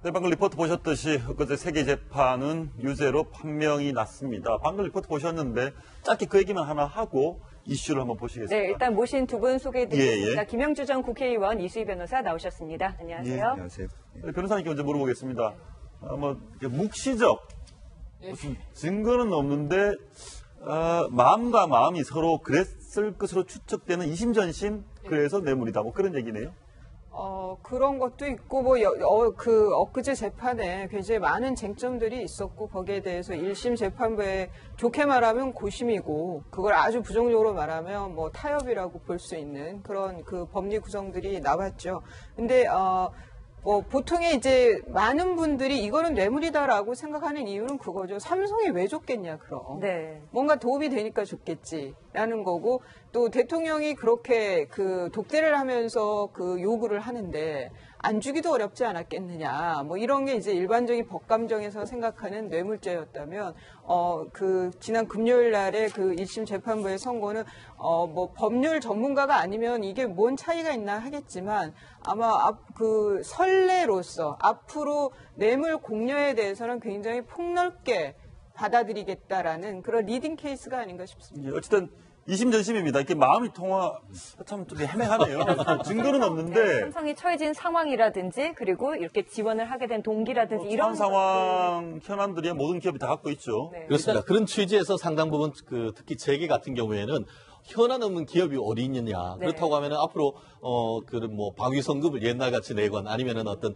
네, 방금 리포트 보셨듯이 엊그제 세계 재판은 유죄로 판명이 났습니다. 방금 리포트 보셨는데 짧게 그 얘기만 하나 하고 이슈를 한번 보시겠습니다. 네, 일단 모신 두 분 소개해드리겠습니다. 김영주 전 국회의원, 이수희 변호사 나오셨습니다. 안녕하세요. 예, 안녕하세요. 네, 변호사님께 먼저 물어보겠습니다. 묵시적 무슨 증거는 없는데 마음과 마음이 서로 그랬을 것으로 추측되는 이심전심 그래서 뇌물이다. 뭐 그런 얘기네요. 그런 것도 있고, 엊그제 재판에 굉장히 많은 쟁점들이 있었고, 거기에 대해서 1심 재판부에 좋게 말하면 고심이고, 그걸 아주 부정적으로 말하면 뭐 타협이라고 볼 수 있는 그런 그 법리 구성들이 나왔죠. 근데, 보통의 이제 많은 분들이 이거는 뇌물이다라고 생각하는 이유는 그거죠. 삼성이 왜 줬겠냐, 그럼. 네. 뭔가 도움이 되니까 줬겠지라는 거고, 또 대통령이 그렇게 그 독대를 하면서 그 요구를 하는데 안 주기도 어렵지 않았겠느냐. 뭐 이런 게 이제 일반적인 법감정에서 생각하는 뇌물죄였다면, 지난 금요일 날에 그 1심 재판부의 선고는, 뭐 법률 전문가가 아니면 이게 뭔 차이가 있나 하겠지만 아마 그 선례로서 앞으로 뇌물 공여에 대해서는 굉장히 폭넓게 받아들이겠다라는 그런 리딩 케이스가 아닌가 싶습니다. 예, 어쨌든 이심전심입니다. 이렇게 마음이 참 좀 애매하네요. 증거는 없는데 삼성이 처해진 상황이라든지 그리고 이렇게 지원을 하게 된 동기라든지 이런 상황 현안들이 모든 기업이 다 갖고 있죠. 네. 그렇습니다. 그런 취지에서 상당 부분 특히 재계 같은 경우에는 현안 없는 기업이 어디 있느냐. 네. 그렇다고 하면은 앞으로 방위성급을 옛날같이 내건 아니면은 어떤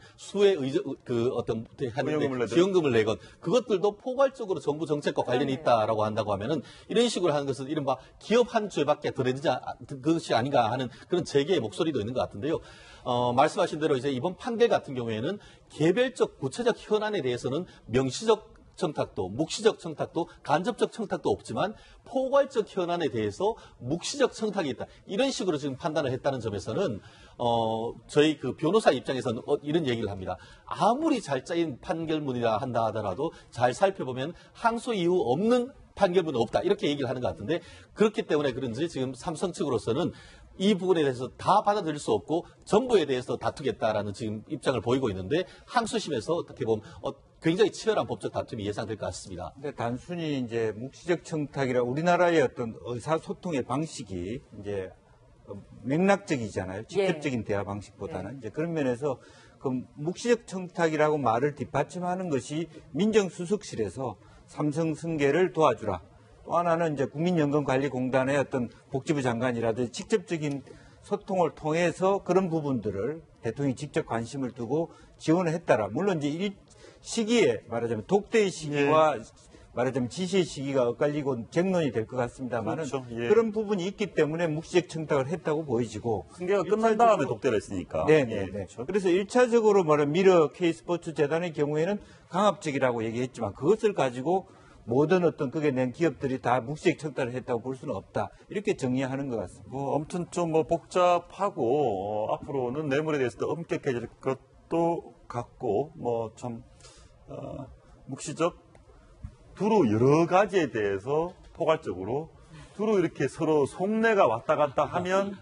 지원금을 내건 그것들도 포괄적으로 정부 정책과 관련이 있다라고 한다고 하면은 이런 식으로 하는 것은 이른바 기업 한 죄밖에 더 되지 그것이 아닌가 하는 그런 재계의 목소리도 있는 것 같은데요. 말씀하신 대로 이제 이번 판결 같은 경우에는 개별적 구체적 현안에 대해서는 명시적 청탁도, 묵시적 청탁도, 간접적 청탁도 없지만 포괄적 현안에 대해서 묵시적 청탁이 있다. 이런 식으로 지금 판단을 했다는 점에서는 저희 그 변호사 입장에서는 이런 얘기를 합니다. 아무리 잘 짜인 판결문이라 한다 하더라도 잘 살펴보면 항소 이유 없는 판결문은 없다. 이렇게 얘기를 하는 것 같은데 그렇기 때문에 그런지 지금 삼성 측으로서는 이 부분에 대해서 다 받아들일 수 없고 전부에 대해서 다투겠다라는 지금 입장을 보이고 있는데 항소심에서 어떻게 보면 굉장히 치열한 법적 다툼이 예상될 것 같습니다. 근데 단순히 이제 묵시적 청탁이라 우리나라의 어떤 의사소통의 방식이 이제 맥락적이잖아요. 직접적인 대화 방식보다는 이제 그런 면에서 그 묵시적 청탁이라고 말을 뒷받침하는 것이 민정수석실에서 삼성 승계를 도와주라. 또 하나는 이제 국민연금관리공단의 어떤 복지부 장관이라든지 직접적인 소통을 통해서 그런 부분들을 대통령이 직접 관심을 두고 지원을 했다라. 물론 이제 이 시기에 말하자면 독대의 시기와 말하자면 지시의 시기가 엇갈리고 쟁론이 될 것 같습니다만은 그렇죠. 그런 부분이 있기 때문에 묵시적 청탁을 했다고 보여지고 승계가 끝난 다음에 독대를 했으니까. 네네. 그렇죠. 그래서 1차적으로 말하면 미러 K스포츠 재단의 경우에는 강압적이라고 얘기했지만 그것을 가지고 모든 어떤 그게 낸 기업들이 다 묵시적 청탁을 했다고 볼 수는 없다. 이렇게 정리하는 것 같습니다. 아무튼 좀 복잡하고 앞으로는 뇌물에 대해서도 엄격해질 것도 같고 참 묵시적 두루 여러 가지에 대해서 포괄적으로 두루 이렇게 서로 속내가 왔다 갔다 하면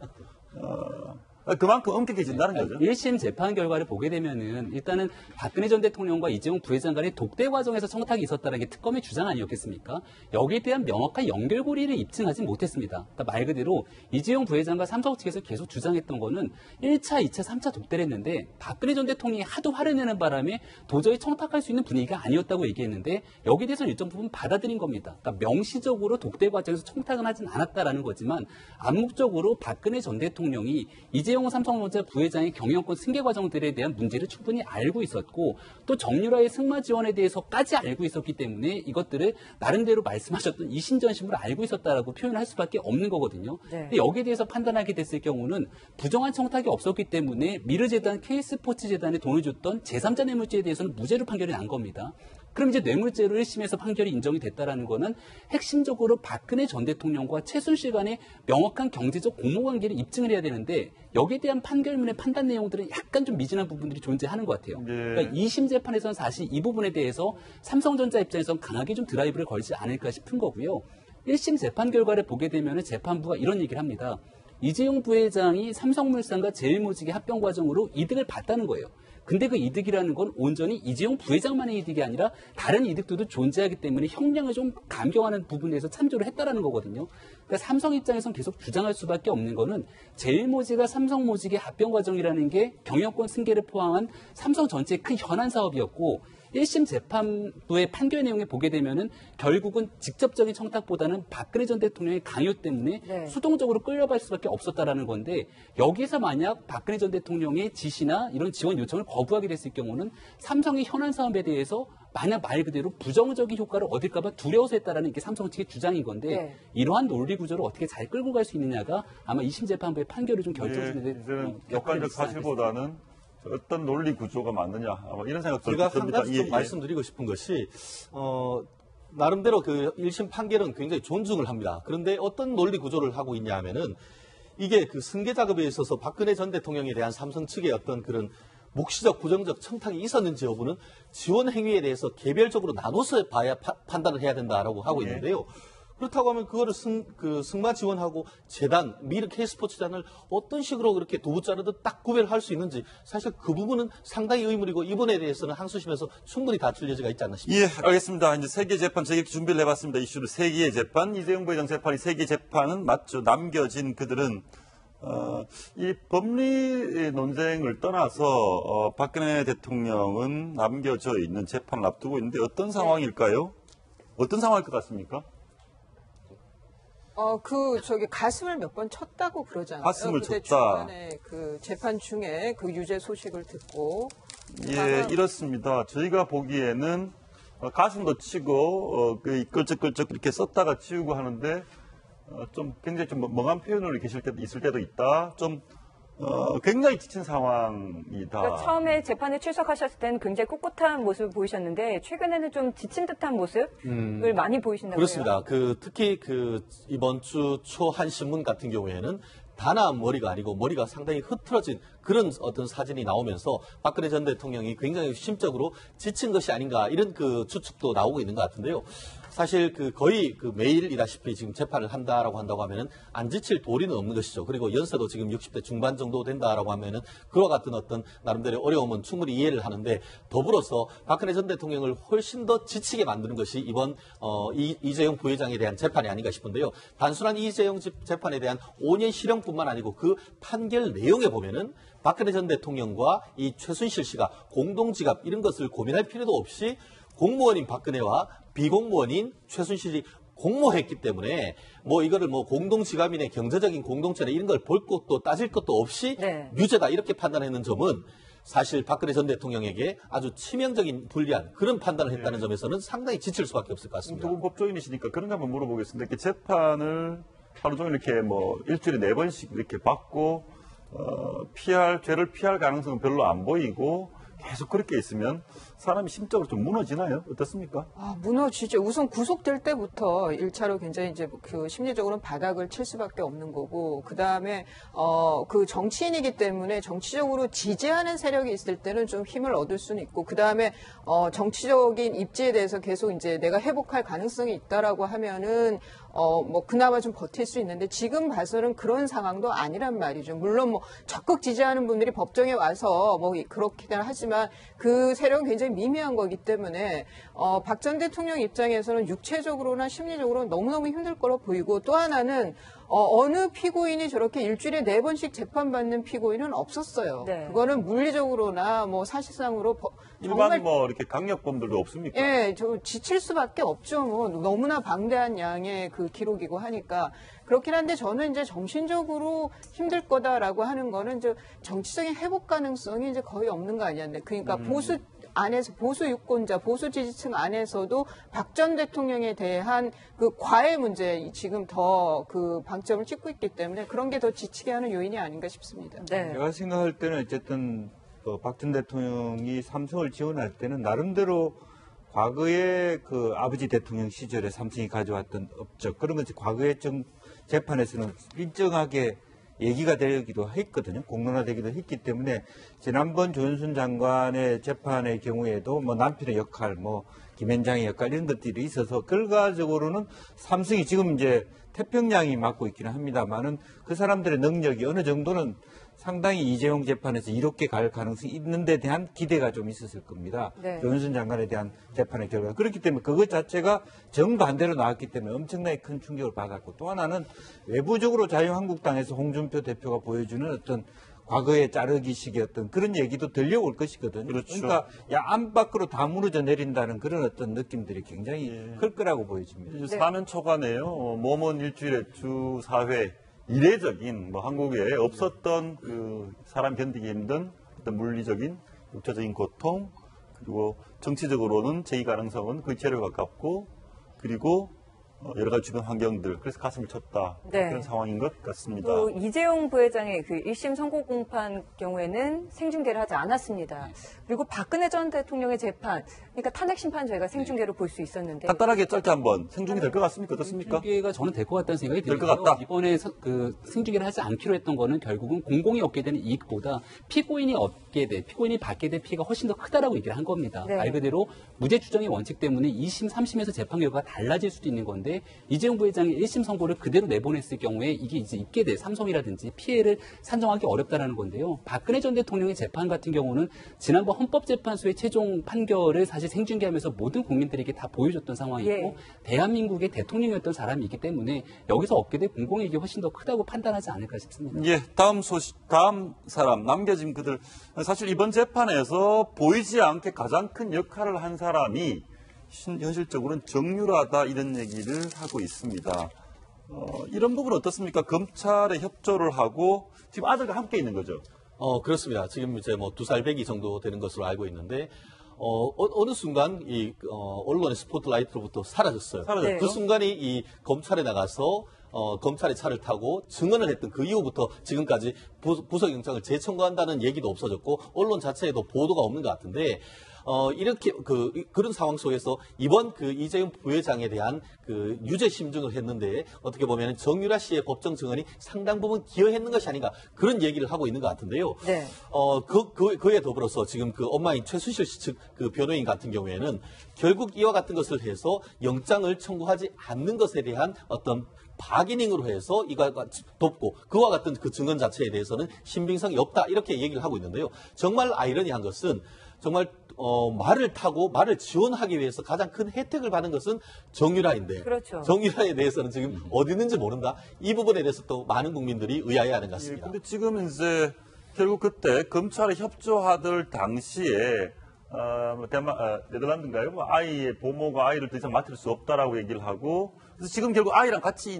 그만큼 엄격해진다는 거죠. 1심 재판 결과를 보게 되면은 일단은 박근혜 전 대통령과 이재용 부회장 간의 독대 과정에서 청탁이 있었다는 게 특검의 주장 아니었겠습니까? 여기에 대한 명확한 연결고리를 입증하지 못했습니다. 그러니까 말 그대로 이재용 부회장과 삼성 측에서 계속 주장했던 거는 1차, 2차, 3차 독대를 했는데 박근혜 전 대통령이 하도 화를 내는 바람에 도저히 청탁할 수 있는 분위기가 아니었다고 얘기했는데 여기에 대해서는 일정 부분 받아들인 겁니다. 그러니까 명시적으로 독대 과정에서 청탁은 하진 않았다라는 거지만 암묵적으로 박근혜 전 대통령이 이재용 삼성전자 부회장의 경영권 승계 과정들에 대한 문제를 충분히 알고 있었고 또 정유라의 승마 지원에 대해서까지 알고 있었기 때문에 이것들을 나름대로 말씀하셨던 이심전심으로 알고 있었다라고 표현을 할 수밖에 없는 거거든요. 네. 근데 여기에 대해서 판단하게 됐을 경우는 부정한 청탁이 없었기 때문에 미르재단, K스포츠재단에 돈을 줬던 제3자 뇌물죄에 대해서는 무죄로 판결이 난 겁니다. 그럼 이제 뇌물죄로 1심에서 판결이 인정이 됐다라는 거는 핵심적으로 박근혜 전 대통령과 최순실 간의 명확한 경제적 공모관계를 입증을 해야 되는데 여기에 대한 판결문의 판단 내용들은 약간 좀 미진한 부분들이 존재하는 것 같아요. 그러니까 2심 재판에서는 사실 이 부분에 대해서 삼성전자 입장에서는 강하게 좀 드라이브를 걸지 않을까 싶은 거고요. 1심 재판 결과를 보게 되면 재판부가 이런 얘기를 합니다. 이재용 부회장이 삼성물산과 제일모직의 합병 과정으로 이득을 봤다는 거예요. 근데 그 이득이라는 건 온전히 이재용 부회장만의 이득이 아니라 다른 이득들도 존재하기 때문에 형량을 좀 감경하는 부분에서 참조를 했다라는 거거든요. 그러니까 삼성 입장에서는 계속 주장할 수밖에 없는 거는 제일모직과 삼성모직의 합병 과정이라는 게 경영권 승계를 포함한 삼성 전체의 큰 현안 사업이었고 1심 재판부의 판결 내용에 보게 되면은 결국은 직접적인 청탁보다는 박근혜 전 대통령의 강요 때문에 네. 수동적으로 끌려갈 수밖에 없었다라는 건데 여기서 만약 박근혜 전 대통령의 지시나 이런 지원 요청을 거부하게 됐을 경우는 삼성의 현안 사업에 대해서 만약 말 그대로 부정적인 효과를 얻을까봐 두려워서 했다라는 게 삼성 측의 주장인 건데 네. 이러한 논리 구조를 어떻게 잘 끌고 갈 수 있느냐가 아마 2심 재판부의 판결을 좀 결정짓는 데 이제는 객관적 사실보다는 어떤 논리 구조가 맞느냐 아마 이런 생각 제가 한 듭니다. 가지 좀 말씀드리고 싶은 것이 나름대로 그 1심 판결은 굉장히 존중을 합니다. 그런데 어떤 논리 구조를 하고 있냐 하면은 이게 그 승계 작업에 있어서 박근혜 전 대통령에 대한 삼성 측의 어떤 그런 묵시적 부정적 청탁이 있었는지 여부는 지원 행위에 대해서 개별적으로 나눠서 봐야 판단을 해야 된다라고 하고 있는데요. 그렇다고 하면 그거를 승마 지원하고 재단, 미르 K스포츠단을 어떤 식으로 그렇게 도구 자르듯 딱 구별할 수 있는지 사실 그 부분은 상당히 의문이고 이번에 대해서는 항소심에서 충분히 다툴 여지가 있지 않나 싶습니다. 예, 알겠습니다. 이제 세계 재판 저희 준비를 해봤습니다. 이슈를 세계의 재판, 이재용 부회장 재판이 세계 재판은 맞죠. 남겨진 그들은 이 법리 논쟁을 떠나서 박근혜 대통령은 남겨져 있는 재판을 앞두고 있는데 어떤 상황일까요? 어떤 상황일 것 같습니까? 가슴을 몇 번 쳤다고 그러잖아요. 가슴을 그때 쳤다. 중간에 그 재판 중에 그 유죄 소식을 듣고. 예, 이렇습니다. 저희가 보기에는 가슴도 치고 끌적끌적 이렇게 썼다가 치우고 하는데 좀 굉장히 좀 멍한 표현으로 있을 때도 있다. 좀 굉장히 지친 상황이다. 그러니까 처음에 재판에 출석하셨을 때는 굉장히 꿋꿋한 모습을 보이셨는데 최근에는 좀 지친 듯한 모습을 많이 보이신다고요. 그렇습니다. 특히 이번 주 초 한 신문 같은 경우에는 단아한 머리가 아니고 머리가 상당히 흐트러진 그런 어떤 사진이 나오면서 박근혜 전 대통령이 굉장히 심적으로 지친 것이 아닌가 이런 추측도 나오고 있는 것 같은데요. 사실 거의 매일이다시피 지금 재판을 한다라고 하면은 안 지칠 도리는 없는 것이죠. 그리고 연세도 지금 60대 중반 정도 된다라고 하면은 그와 같은 어떤 나름대로 어려움은 충분히 이해를 하는데 더불어서 박근혜 전 대통령을 훨씬 더 지치게 만드는 것이 이번 이재용 부회장에 대한 재판이 아닌가 싶은데요. 단순한 이재용 재판에 대한 5년 실형뿐만 아니고 그 판결 내용에 보면은 박근혜 전 대통령과 이 최순실 씨가 공동지갑 이런 것을 고민할 필요도 없이 공무원인 박근혜와 비공무원인 최순실이 공모했기 때문에 이거를 공동지갑이네 경제적인 공동체네 이런 걸 볼 것도 따질 것도 없이 네. 유죄다 이렇게 판단했는 점은 사실 박근혜 전 대통령에게 아주 치명적인 불리한 그런 판단을 했다는 점에서는 상당히 지칠 수밖에 없을 것 같습니다. 두 분 법조인이시니까 그런 거 한번 물어보겠습니다. 이렇게 재판을 하루 종일 이렇게 일주일에 4번씩 이렇게 받고 죄를 피할 가능성은 별로 안 보이고 계속 그렇게 있으면 사람이 심적으로 좀 무너지나요? 어떻습니까? 무너지죠. 우선 구속될 때부터 1차로 굉장히 이제 심리적으로는 바닥을 칠 수밖에 없는 거고, 그 다음에, 정치인이기 때문에 정치적으로 지지하는 세력이 있을 때는 좀 힘을 얻을 수는 있고, 그 다음에, 정치적인 입지에 대해서 계속 이제 내가 회복할 가능성이 있다라고 하면은, 그나마 좀 버틸 수 있는데 지금 봐서는 그런 상황도 아니란 말이죠. 물론 적극 지지하는 분들이 법정에 와서 그렇긴 하지만 그 세력은 굉장히 미미한 거기 때문에 박 전 대통령 입장에서는 육체적으로나 심리적으로 너무너무 힘들 거로 보이고, 또 하나는 어느 피고인이 저렇게 일주일에 4번씩 재판받는 피고인은 없었어요. 네. 그거는 물리적으로나 일반 정말 이렇게 강력범들도 없습니까? 예, 지칠 수밖에 없죠. 너무나 방대한 양의 기록이고 하니까. 그렇긴 한데 저는 이제 정신적으로 힘들 거다라고 하는 거는 이제 정치적인 회복 가능성이 이제 거의 없는 거 아니냐. 그러니까 보수 유권자, 보수 지지층 안에서도 박 전 대통령에 대한 과외 문제 지금 더 방점을 찍고 있기 때문에 그런 게 더 지치게 하는 요인이 아닌가 싶습니다. 네. 제가 생각할 때는 어쨌든 박 전 대통령이 삼성을 지원할 때는 나름대로 과거에 아버지 대통령 시절에 삼성이 가져왔던 업적 그런 것이 과거의 재판에서는 일정하게 얘기가 되기도 했거든요. 공론화되기도 했기 때문에 지난번 조윤선 장관의 재판의 경우에도 남편의 역할, 김현장의 역할 이런 것들이 있어서 결과적으로는 삼성이 지금 이제 태평양이 맡고 있기는 합니다만은 그 사람들의 능력이 어느 정도는 상당히 이재용 재판에서 이렇게 갈 가능성이 있는 데 대한 기대가 좀 있었을 겁니다. 네. 조윤선 장관에 대한 재판의 결과. 그렇기 때문에 그것 자체가 정반대로 나왔기 때문에 엄청나게 큰 충격을 받았고, 또 하나는 외부적으로 자유한국당에서 홍준표 대표가 보여주는 어떤 과거의 자르기식의 어떤 그런 얘기도 들려올 것이거든요. 그렇죠. 그러니까 안 밖으로 다 무너져 내린다는 그런 어떤 느낌들이 굉장히 클 거라고 보여집니다. 이제 사면 초과네요. 모몬 일주일에 주 4회 이례적인 한국에 없었던 그 사람 견디기 힘든 어떤 물리적인 육체적인 고통, 그리고 정치적으로는 제의 가능성은 거의 제로에 가깝고, 그리고 여러 가지 주변 환경들, 그래서 가슴을 쳤다. 네. 그런 상황인 것 같습니다. 또 이재용 부회장의 그 1심 선고 공판 경우에는 생중계를 하지 않았습니다. 그리고 박근혜 전 대통령의 재판, 그러니까 탄핵 심판 저희가 생중계로 볼 수 있었는데 간단하게 짧게 한번 생중계 될 것 같습니까? 어떻습니까? 생중계가 저는 될 것 같다는 생각이 될것 들고요. 같다. 이번에 그 생중계를 하지 않기로 했던 거는 결국은 공공이 얻게 되는 이익보다 피고인이 받게 될 피해가 훨씬 더 크다라고 얘기를 한 겁니다. 네. 말 그대로 무죄 추정의 원칙 때문에 2심, 3심에서 재판 결과가 달라질 수도 있는 건데, 이재용 부회장이 1심 선고를 그대로 내보냈을 경우에 이게 이제 있게 될 삼성이라든지 피해를 산정하기 어렵다라는 건데요. 박근혜 전 대통령의 재판 같은 경우는 지난번 헌법재판소의 최종 판결을 사실 생중계하면서 모든 국민들에게 다 보여줬던 상황이고, 예. 대한민국의 대통령이었던 사람이기 때문에 여기서 얻게 될 공공이익이 훨씬 더 크다고 판단하지 않을까 싶습니다. 예, 다음 사람, 남겨진 그들. 사실 이번 재판에서 보이지 않게 가장 큰 역할을 한 사람이 현실적으로는 정유라다, 이런 얘기를 하고 있습니다. 이런 부분 어떻습니까? 검찰에 협조를 하고 지금 아들과 함께 있는 거죠. 그렇습니다. 지금 이제 뭐 2살 배기 정도 되는 것으로 알고 있는데, 어느 순간 언론의 스포트라이트로부터 사라졌어요. 사라졌죠. 그 순간이 이 검찰에 나가서 검찰의 차를 타고 증언을 했던 그 이후부터 지금까지 부서경찰을 재청구한다는 얘기도 없어졌고, 언론 자체에도 보도가 없는 것 같은데, 이렇게 그런 상황 속에서 이번 그 이재용 부회장에 대한 그 유죄 심증을 했는데, 어떻게 보면 정유라 씨의 법정 증언이 상당 부분 기여했는 것이 아닌가, 그런 얘기를 하고 있는 것 같은데요. 네. 그에 더불어서 지금 그 엄마인 최순실 씨 측 그 변호인 같은 경우에는 결국 이와 같은 것을 해서 영장을 청구하지 않는 것에 대한 어떤 바기닝으로 해서 이가 돕고, 그와 같은 그 증언 자체에 대해서는 신빙성이 없다, 이렇게 얘기를 하고 있는데요. 정말 아이러니한 것은, 정말 말을 타고 말을 지원하기 위해서 가장 큰 혜택을 받은 것은 정유라인데, 그렇죠. 정유라에 대해서는 지금 어디 있는지 모른다. 이 부분에 대해서 또 많은 국민들이 의아해하는 것 예, 같습니다. 근데 지금 이제 결국 그때 검찰에 협조하던 당시에 네덜란드인가요? 아이의 보모가 아이를 더 이상 맡을 수 없다라고 얘기를 하고, 그래서 지금 결국 아이랑 같이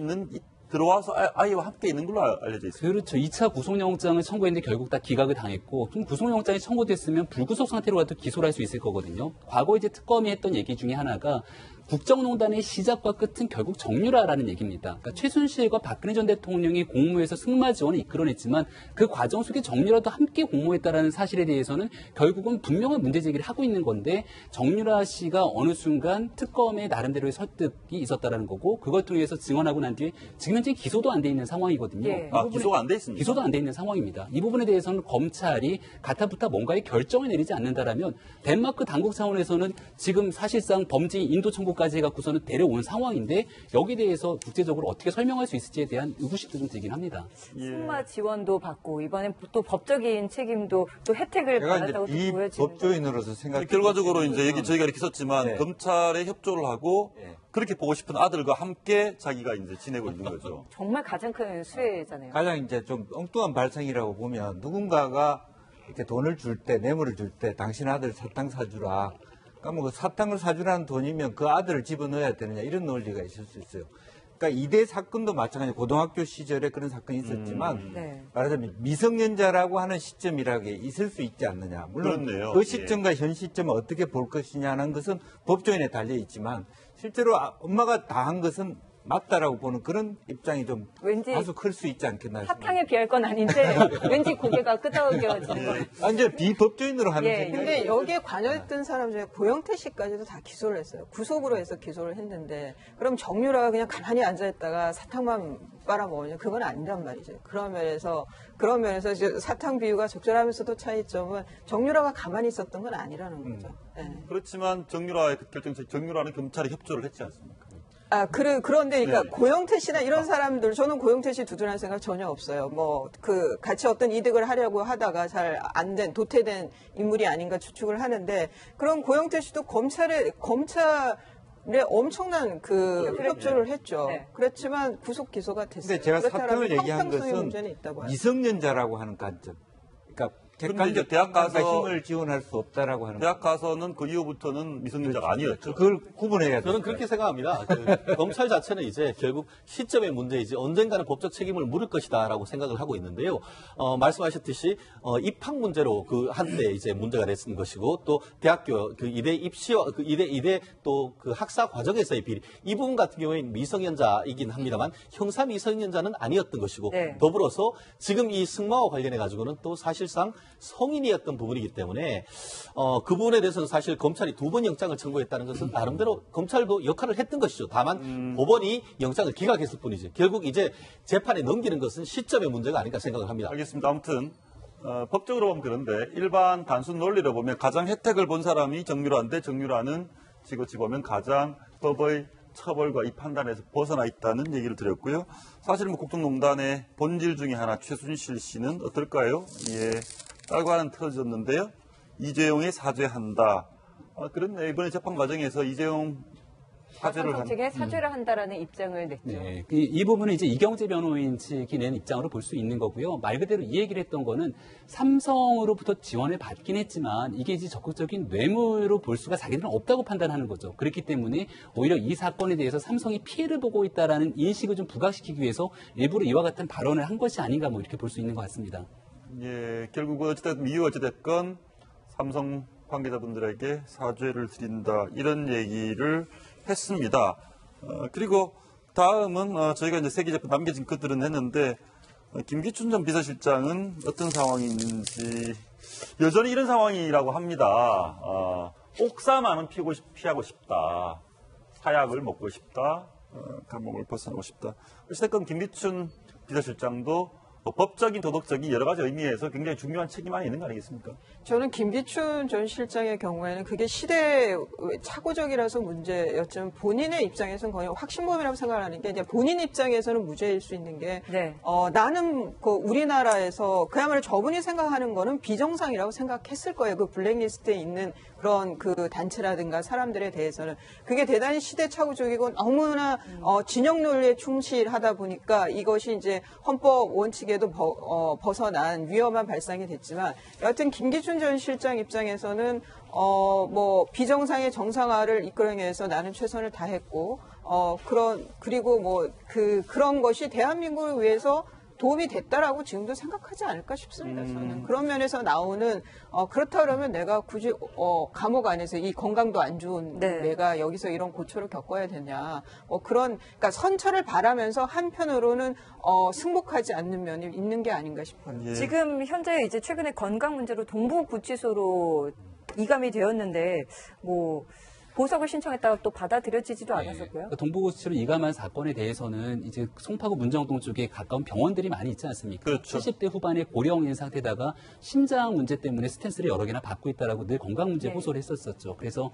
들어와서 아이와 함께 있는 걸로 알려져 있습니다. 그렇죠. 2차 구속영장을 청구했는데 결국 다 기각을 당했고, 좀 구속영장이 청구됐으면 불구속 상태로 가도 기소를 할 수 있을 거거든요. 과거 이제 특검이 했던 얘기 중에 하나가 국정농단의 시작과 끝은 결국 정유라라는 얘기입니다. 그러니까 최순실과 박근혜 전 대통령이 공모해서 승마 지원을 이끌어냈지만 그 과정 속에 정유라도 함께 공모했다라는 사실에 대해서는 결국은 분명한 문제 제기를 하고 있는 건데, 정유라 씨가 어느 순간 특검의 나름대로의 설득이 있었다라는 거고, 그걸 통해서 증언하고 난 뒤에 지금 현재 기소도 안 돼 있는 상황이거든요. 예. 이 부분에- 기소가 안 돼 있습니다. 기소도 안 돼 있는 상황입니다. 이 부분에 대해서는 검찰이 가타부타 뭔가의 결정을 내리지 않는다라면, 덴마크 당국 차원에서는 지금 사실상 범죄인 인도 청구까지 해갖고서는 데려온 상황인데, 여기에 대해서 국제적으로 어떻게 설명할 수 있을지에 대한 의구심도 좀 들긴 합니다. 승마 지원도 받고 이번엔 또 법적인 책임도 또 혜택을 제가 받았다고 이제 이 보여지는 법조인으로서 생각. 결과적으로 이제 저희가 이렇게 썼지만 네. 검찰에 협조를 하고 네. 그렇게 보고 싶은 아들과 함께 자기가 이제 지내고 있는 거죠. 정말 가장 큰 수혜잖아요. 가장 이제 좀 엉뚱한 발상이라고 보면, 누군가가 이렇게 돈을 줄 때, 뇌물을 줄 때, 당신 아들 사탕 사주라. 그러니까 뭐 그 사탕을 사주라는 돈이면 그 아들을 집어넣어야 되느냐, 이런 논리가 있을 수 있어요. 그러니까 이대 사건도 마찬가지. 고등학교 시절에 그런 사건이 있었지만, 네. 말하자면 미성년자라고 하는 시점이라는 게 있을 수 있지 않느냐. 물론 그렇네요. 그 시점과 현 시점을 어떻게 볼 것이냐는 것은 법조인에 달려 있지만, 실제로 엄마가 다 한 것은 맞다라고 보는 그런 입장이 좀 왠지 다소 클 수 있지 않겠나 싶습니다. 사탕에 비할 건 아닌데 왠지 고개가 끄덕여지는 거. 완전 비법조인으로 하는 예, 생각이 근데 여기에 관여했던 사람 중에 고영태 씨까지도 다 기소를 했어요. 구속으로 해서 기소를 했는데, 그럼 정유라가 그냥 가만히 앉아있다가 사탕만 빨아먹으냐? 그건 아니란 말이죠. 그런 면에서 이제 사탕 비유가 적절하면서도 차이점은 정유라가 가만히 있었던 건 아니라는 거죠. 예. 그렇지만 정유라의 그 결정체, 정유라는 검찰에 협조를 했지 않습니까? 그런데, 그러니까, 네. 고영태 씨나 이런 사람들, 저는 고영태 씨 두둔할 생각 전혀 없어요. 같이 어떤 이득을 하려고 하다가 잘 안 된, 도태된 인물이 아닌가 추측을 하는데, 그런 고영태 씨도 검찰에 엄청난 협조를 했죠. 네. 그렇지만 구속 기소가 됐어요. 근데 제가 그렇다면 사건을 얘기한 형평성의 것은 문제는 있다고 하죠. 미성년자라고 하는 관점. 그러니까 그런데 이제 객관적 대학 가서 힘을 지원할 수 없다라고 하는 대학 가서는 그 이후부터는 미성년자가 아니었죠. 그걸 구분해야 돼요. 저는 그렇게 생각합니다. 검찰 자체는 이제 결국 시점의 문제이지 언젠가는 법적 책임을 물을 것이다라고 생각을 하고 있는데요. 말씀하셨듯이 입학 문제로 그 한때 이제 문제가 됐은 것이고 또 대학교 그 이대 입시와 그 이대 또 그 학사 과정에서의 비리 이 부분 같은 경우에는 미성년자이긴 합니다만 형사 미성년자는 아니었던 것이고 네. 더불어서 지금 이 승마와 관련해 가지고는 또 사실상 성인이었던 부분이기 때문에 그 부분에 대해서는 사실 검찰이 2번 영장을 청구했다는 것은 나름대로 검찰도 역할을 했던 것이죠. 다만 법원이 영장을 기각했을 뿐이지. 결국 이제 재판에 넘기는 것은 시점의 문제가 아닐까 생각을 합니다. 알겠습니다. 아무튼 법적으로 보면 그런데 일반 단순 논리로 보면 가장 혜택을 본 사람이 정유라인데 정유라는 지고치 보면 가장 법의 처벌과 이 판단에서 벗어나 있다는 얘기를 드렸고요. 사실 국정농단의 본질 중에 하나 최순실 씨는 어떨까요? 예, 딸과는 틀어졌는데요. 이재용에 사죄한다. 그런데 이번에 재판 과정에서 이재용 사죄를 정책에 사죄를 한다라는 입장을 냈죠. 네, 이 부분은 이제 이경재 변호인 측이 낸 입장으로 볼 수 있는 거고요. 말 그대로 이 얘기를 했던 거는 삼성으로부터 지원을 받긴 했지만 이게 이제 적극적인 뇌물로 볼 수가 자기들은 없다고 판단하는 거죠. 그렇기 때문에 오히려 이 사건에 대해서 삼성이 피해를 보고 있다라는 인식을 좀 부각시키기 위해서 일부러 이와 같은 발언을 한 것이 아닌가 뭐 이렇게 볼 수 있는 것 같습니다. 예, 결국 어찌됐든 이유 어찌됐건 삼성 관계자분들에게 사죄를 드린다 이런 얘기를 했습니다. 그리고 다음은 저희가 이제 세계재판 남겨진 것들은 했는데 김기춘 전 비서실장은 어떤 상황인지 여전히 이런 상황이라고 합니다. 옥사만은 피하고 싶다. 사약을 먹고 싶다. 감옥을 벗어나고 싶다. 어쨌든 김기춘 비서실장도 법적인, 도덕적인 여러 가지 의미에서 굉장히 중요한 책임 안에 있는 거 아니겠습니까? 저는 김기춘 전 실장의 경우에는 그게 시대 착오적이라서 문제였지만 본인의 입장에서는 거의 확신범이라고 생각하는 게 이제 본인 입장에서는 무죄일 수 있는 게 네. 나는 우리나라에서 그야말로 저분이 생각하는 거는 비정상이라고 생각했을 거예요. 그 블랙리스트에 있는 그런 그 단체라든가 사람들에 대해서는 그게 대단히 시대착오적이고 너무나 진영 논리에 충실하다 보니까 이것이 이제 헌법 원칙에도 벗어난 위험한 발상이 됐지만 여하튼 김기춘 전 실장 입장에서는 비정상의 정상화를 이끌어내기 위해서 나는 최선을 다했고 그리고 그런 것이 대한민국을 위해서 도움이 됐다라고 지금도 생각하지 않을까 싶습니다. 저는 그런 면에서 나오는 그렇다 그러면 내가 굳이 감옥 안에서 이 건강도 안 좋은 네. 내가 여기서 이런 고초를 겪어야 되냐 그러니까 선처를 바라면서 한편으로는 승복하지 않는 면이 있는 게 아닌가 싶어요. 예. 지금 현재 이제 최근에 건강 문제로 동부구치소로 이감이 되었는데 보석을 신청했다가 또 받아들여지지도 않았었고요. 그러니까 동부구치소로 이감한 사건에 대해서는 이제 송파구 문정동 쪽에 가까운 병원들이 많이 있지 않습니까? 그렇죠. 70대 후반의 고령인 상태다가 심장 문제 때문에 스탠스를 여러 개나 받고 있다라고 늘 건강 문제 네. 호소를 했었었죠. 그래서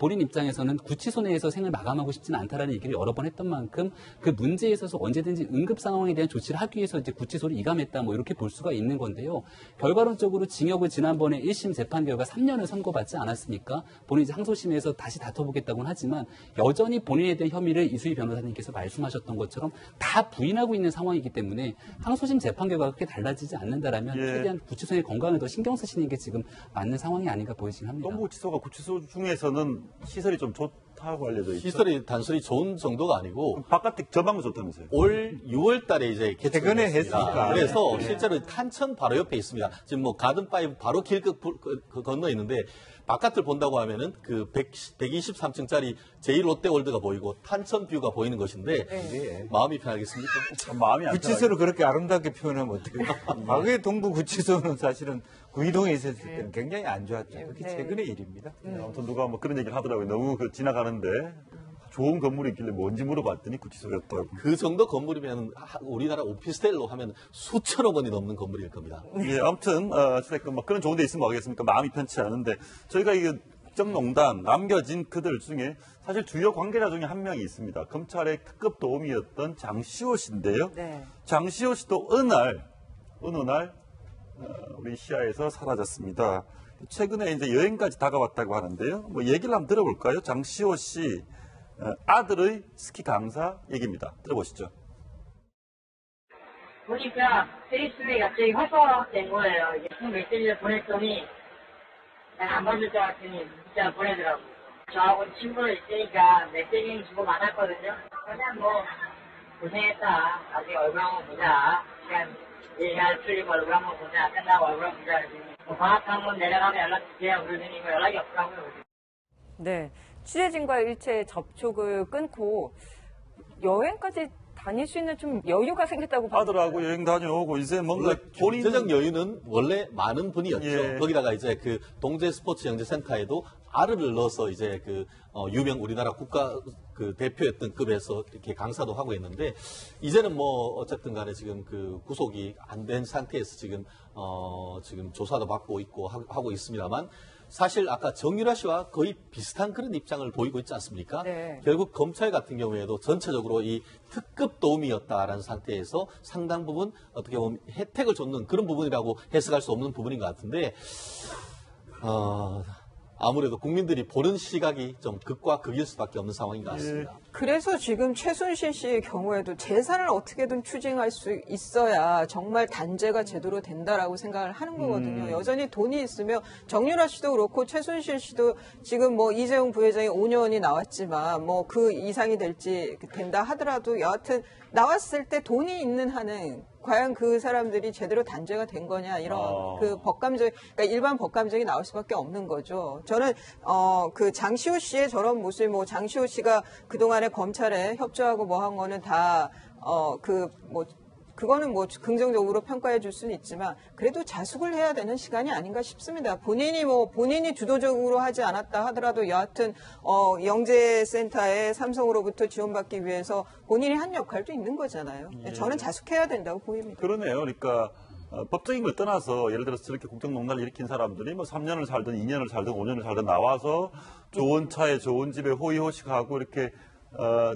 본인 입장에서는 구치소 내에서 생을 마감하고 싶지는 않다라는 얘기를 여러 번 했던 만큼 그 문제에 있어서 언제든지 응급 상황에 대한 조치를 하기 위해서 이제 구치소를 이감했다 이렇게 볼 수가 있는 건데요. 결과론적으로 징역을 지난번에 1심 재판 결과 3년을 선고받지 않았으니까 본인이 이제 항소심에서 다시 다퉈보겠다고는 하지만 여전히 본인에 대한 혐의를 이수희 변호사님께서 말씀하셨던 것처럼 다 부인하고 있는 상황이기 때문에 항소심 재판 결과가 그렇게 달라지지 않는다라면 예. 최대한 구치소의 건강을 더 신경 쓰시는 게 지금 맞는 상황이 아닌가 보이긴 합니다. 동부구치소가 구치소 중에서는 시설이 좀 좋다고 알려져 있죠. 시설이 단순히 좋은 정도가 아니고 바깥에 전망도 좋다면서요. 올 6월 달에 이제 최근에 개최했습니다. 했으니까. 그래서 네. 실제로 탄천 바로 옆에 있습니다. 지금 가든파이브 바로 길쭉 건너 있는데 바깥을 본다고 하면은 그 123층짜리 제1롯데월드가 보이고 탄천 뷰가 보이는 것인데 마음이 편하겠습니까? 참 마음이 안 구치소를 그렇게 아름답게 표현하면 어떡해요? 과거에 동부 구치소는 사실은 구이동에 있었을 때는 굉장히 안 좋았죠. 그게 네. 최근의 일입니다. 아무튼 누가 그런 얘기를 하더라고요. 너무 지나가는데 좋은 건물이 있길래 뭔지 물어봤더니 구치소였다고. 그 정도 건물이면 우리나라 오피스텔로 하면 수천억 원이 넘는 건물일 겁니다. 예, 아무튼 어쨌든 그런 좋은 데 있으면 뭐하겠습니까? 마음이 편치 않은데 저희가 이게 국정농단 남겨진 그들 중에 사실 주요 관계자 중에 한 명이 있습니다. 검찰의 특급 도움이었던 장시호 씨인데요. 네. 장시호 씨도 어느 날 우리 시야에서 사라졌습니다. 최근에 이제 여행까지 다가왔다고 하는데요. 뭐 얘기를 한번 들어볼까요? 장시호 씨 아들의 스키 강사 얘기입니다. 들어보시죠. 보니까 페이스북에 갑자기 활성화된 거예요. 이제 메시지를 보냈더니 난 안 받을 것 같으니 문자 보내더라고. 저하고 친구를 있으니까 메시지는 주고 많았거든요. 그냥 뭐 고생했다. 나중에 얼굴 한번 보자. 시간 잘 풀리고 얼굴 한번 보자. 끝나고 얼굴 한번 보자. 뭐 방학 한번 내려가면 연락 주세요. 그러더니 뭐 연락이 없더라고요. 네. 취재진과 일체 접촉을 끊고 여행까지 다닐 수 있는 좀 여유가 생겼다고 봐요. 아들하고 여행 다녀오고 이제 뭔가 본인 경제적 여유는 원래 많은 분이었죠. 예. 거기다가 이제 그 동제 스포츠 영재센터에도 아르를 넣어서 이제 그 유명 우리나라 국가 그 대표였던 급에서 이렇게 강사도 하고 있는데 이제는 뭐 어쨌든 간에 지금 그 구속이 안 된 상태에서 지금 지금 조사도 받고 있고 하고 있습니다만 사실 아까 정유라 씨와 거의 비슷한 그런 입장을 보이고 있지 않습니까? 네. 결국 검찰 같은 경우에도 전체적으로 이 특급 도움이었다라는 상태에서 상당 부분 어떻게 보면 혜택을 줬는 그런 부분이라고 해석할 수 없는 부분인 것 같은데 아무래도 국민들이 보는 시각이 좀 극과 극일 수밖에 없는 상황인 것 같습니다. 그래서 지금 최순실 씨의 경우에도 재산을 어떻게든 추징할 수 있어야 정말 단죄가 제대로 된다라고 생각을 하는 거거든요. 여전히 돈이 있으면 정유라 씨도 그렇고 최순실 씨도 지금 뭐 이재용 부회장이 5년이 나왔지만 뭐 그 이상이 된다 하더라도 여하튼 나왔을 때 돈이 있는 한은 과연 그 사람들이 제대로 단죄가 된 거냐 이런 그 법감정, 그러니까 일반 법감정이 나올 수밖에 없는 거죠. 저는 그 장시호 씨의 저런 모습, 뭐 장시호 씨가 그 동안에 검찰에 협조하고 뭐 한 거는 다 그거는 뭐 긍정적으로 평가해 줄 수는 있지만 그래도 자숙을 해야 되는 시간이 아닌가 싶습니다. 본인이 주도적으로 하지 않았다 하더라도 여하튼 영재센터에 삼성으로부터 지원받기 위해서 본인이 한 역할도 있는 거잖아요. 예. 저는 자숙해야 된다고 보입니다. 그러네요. 그러니까 법적인 걸 떠나서 예를 들어서 저렇게 국정농단을 일으킨 사람들이 뭐 3년을 살든 2년을 살든 5년을 살든 나와서 좋은 차에 좋은 집에 호의호식하고 이렇게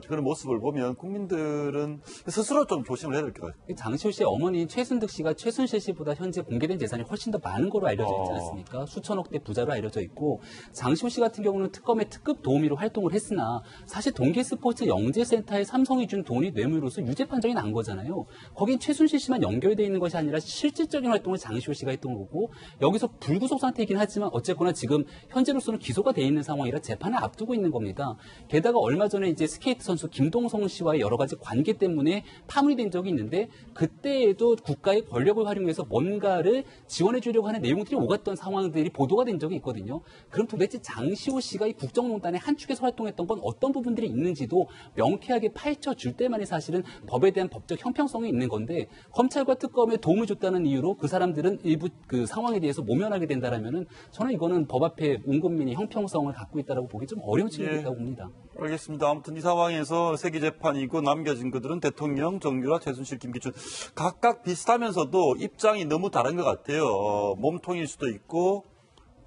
그런 모습을 보면 국민들은 스스로 좀 조심을 해야 될 것 같아요. 장시호 씨의 어머니 최순득 씨가 최순실 씨보다 현재 공개된 재산이 훨씬 더 많은 거로 알려져 있지 않습니까? 수천억대 부자로 알려져 있고 장시호 씨 같은 경우는 특검의 특급 도우미로 활동을 했으나 사실 동계스포츠 영재센터에 삼성이 준 돈이 뇌물로서 유죄 판정이 난 거잖아요. 거긴 최순실 씨만 연결돼 있는 것이 아니라 실질적인 활동을 장시호 씨가 했던 거고 여기서 불구속 상태이긴 하지만 어쨌거나 지금 현재로서는 기소가 돼 있는 상황이라 재판을 앞두고 있는 겁니다. 게다가 얼마 전에 이제 스케이트 선수 김동성 씨와의 여러 가지 관계 때문에 파문이 된 적이 있는데 그때에도 국가의 권력을 활용해서 뭔가를 지원해 주려고 하는 내용들이 오갔던 상황들이 보도가 된 적이 있거든요. 그럼 도대체 장시호 씨가 이 국정농단의 한 축에서 활동했던 건 어떤 부분들이 있는지도 명쾌하게 파헤쳐 줄 때만이 사실은 법에 대한 법적 형평성이 있는 건데 검찰과 특검에 도움을 줬다는 이유로 그 사람들은 일부 그 상황에 대해서 모면하게 된다라면은 저는 이거는 법 앞에 온 국민이 형평성을 갖고 있다라고 보기 좀 어려운 측면이 있다고 봅니다. 알겠습니다. 아무튼 이 상황에서 세기 재판이고 남겨진 그들은 대통령, 정유라, 최순실, 김기춘 각각 비슷하면서도 입장이 너무 다른 것 같아요. 몸통일 수도 있고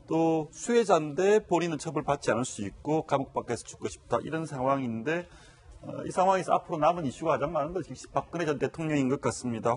또 수혜자인데 본인은 처벌받지 않을 수 있고 감옥 밖에서 죽고 싶다 이런 상황인데 이 상황에서 앞으로 남은 이슈가 가장 많은 것이 박근혜 전 대통령인 것 같습니다.